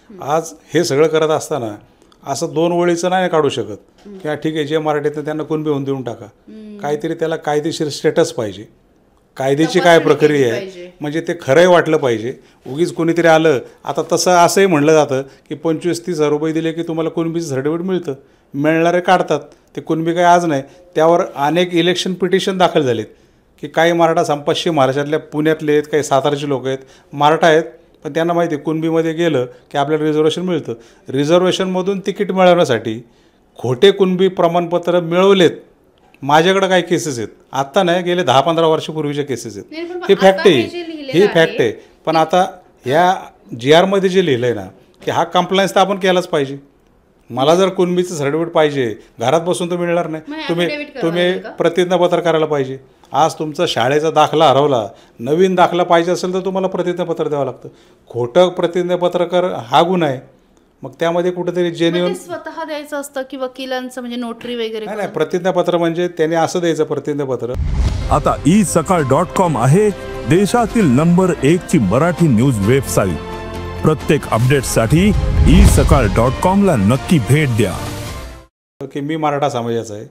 आज हे सगळं करत असताना असं 2 ओळीचं नाही काढू शकत की ठीक आहे जे मराठीत त्यांना कुणबी होऊन देऊन टाका. काहीतरी त्याला कायदेशीर स्टेटस पाहिजे, कायद्याची काय प्रक्रिया आहे म्हणजे ते खरंही वाटलं पाहिजे. उगीच कोणीतरी आलं आता तसं असंही म्हणलं जातं की 25-30 हजार रुपये दिले की तुम्हाला कुणबीचं सर्टिफिकेट मिळतं. मिळणारे काढतात ते कुणबी काही आज नाही. त्यावर अनेक इलेक्शन पिटिशन दाखल झालेत की काही मराठा पश्चिम महाराष्ट्रातल्या पुण्यातले आहेत, काही सातारचे लोक आहेत, मराठा आहेत, पण त्यांना माहिती आहे कुणबीमध्ये गेलं की आपल्याला रिझर्वेशन मिळतं. रिझर्वेशनमधून तिकीट मिळवण्यासाठी खोटे कुणबी प्रमाणपत्र मिळवलेत. माझ्याकडे काही केसेस आहेत, आत्ता नाही गेले 10-15 वर्षापूर्वीच्या केसेस आहेत. ही फॅक्ट आहे, ही फॅक्ट आहे. पण आता ह्या GRमध्ये जे लिहिलं आहे ना की हा कंप्लायन्स तर आपण केलाच पाहिजे. मला जर कुणबीचं सर्टिफिकेट पाहिजे घरात बसून तर मिळणार नाही. तुम्ही प्रतिज्ञापत्र करायला पाहिजे. आज तुमचा शाळेचा दाखला हरवला, नवीन दाखला पाहिजे असेल तर तुम्हाला प्रतिज्ञापत्र द्यावं लागतं. खोटं प्रतिज्ञापत्र कर हा गुन्हा आहे. मग त्यामध्ये कुठेतरी जेन्युइन स्वतः द्यायचं असतं की वकिलांचं म्हणजे नोटरी वगैरे. नाही, प्रतिज्ञापत्र म्हणजे त्याने असं द्यायचं प्रतिज्ञापत्र. आता isakal.com आहे देशातील नंबर 1 ची मराठी न्यूज वेबसाईट. प्रत्येक अपडेटसाठी isakal.com ला नक्की भेट द्या. की मी मराठा समाजाचा आहे,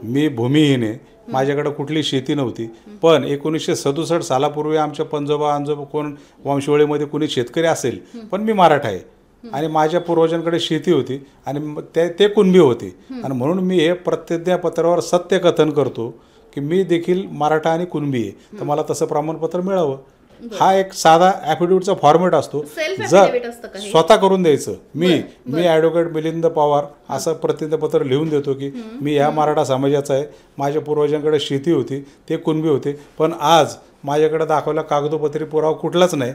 मी भूमिहीन आहे, माझ्याकडे कुठली शेती नव्हती. पण 1967 सालापूर्वी आमच्या पंजोबा कोण वंशवळीमध्ये कोणी शेतकरी असेल, पण मी मराठा आहे आणि माझ्या पूर्वजांकडे शेती होती आणि ते कुणबी होते. आणि म्हणून मी हे प्रतिज्ञापत्रावर सत्यकथन करतो की मी देखील मराठा आणि कुणबी आहे, तर मला तसं प्रमाणपत्र मिळावं. हा एक साधा ॲफिडेव्हिटचा फॉर्मॅट असतो. जर स्वतः करून द्यायचं, मी ॲडव्होकेट मिलिंद पवार असं प्रतिज्ञापत्र लिहून देतो की मी ह्या मराठा समाजाचा आहे, माझ्या पूर्वजांकडे शेती होती, ते कुणबी होते, पण आज माझ्याकडे दाखवला कागदोपत्री पुरावा कुठलाच नाही,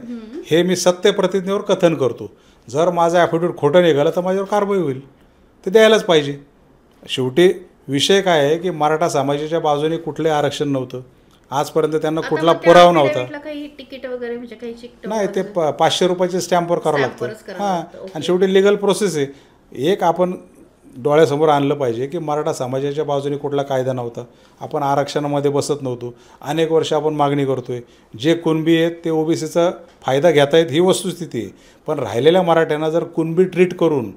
हे मी सत्य प्रतिज्ञेवर कथन करतो. जर माझं ॲफिडेव्हिट खोटं निघालं तर माझ्यावर कारवाई होईल, ते द्यायलाच पाहिजे. शेवटी विषय काय आहे की मराठा समाजाच्या बाजूने कुठलंही आरक्षण नव्हतं आजपर्यंत, त्यांना कुठला पुरावा नव्हता. नाही, ते 500 रुपयाच्या स्टॅम्पवर करावं लागतं. हां, आणि शेवटी लिगल प्रोसेस आहे. एक आपण डोळ्यासमोर आणलं पाहिजे की मराठा समाजाच्या बाजूने कुठला कायदा नव्हता, आपण आरक्षणामध्ये बसत नव्हतो. अनेक वर्ष आपण मागणी करतोय, जे कुणबी आहेत ते ओबीसीचा फायदा घेत आहेत ही वस्तुस्थिती आहे. पण राहिलेल्या मराठ्यांना जर कुणबी ट्रीट करून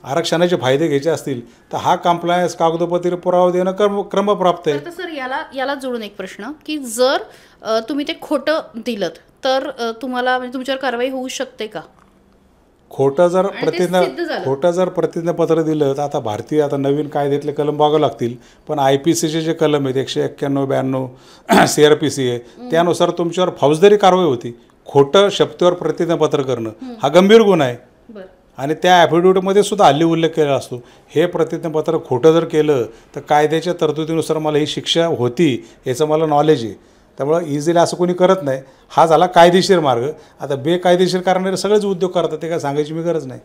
आरक्षणाचे फायदे घ्यायचे असतील तर हा कंप्लायन्स कागदोपत्री पुरावा देणं क्रमप्राप्त आहे. तर सर याला जोडून एक प्रश्न की जर तुम्ही ते खोटं दिलं तर तुम्हाला म्हणजे तुमच्यावर कारवाई होऊ शकते का? खोटं जर प्रतिज्ञापत्र दिलं तर आता भारतीय नवीन कायद्यातले कलम बघावं लागतील. पण IPCचे जे कलम आहेत 191-92 CRPC आहे, त्यानुसार तुमच्यावर फौजदारी कारवाई होती. खोटं शब्दावर प्रतिज्ञापत्र करणं हा गंभीर गुन्हा आहे. आणि त्या ॲफिडेव्हिटमध्ये सुद्धा हल्ली उल्लेख केला असतो. हे प्रतिज्ञापत्र खोटं जर केलं तर कायद्याच्या तरतुदीनुसार मला ही शिक्षा होती याचं मला नॉलेज आहे. त्यामुळं इझिली असं कोणी करत नाही. हा झाला कायदेशीर मार्ग. आता बेकायदेशीर करणारे सगळेच उद्योग करतात, ते काय सांगायची मी गरज नाही.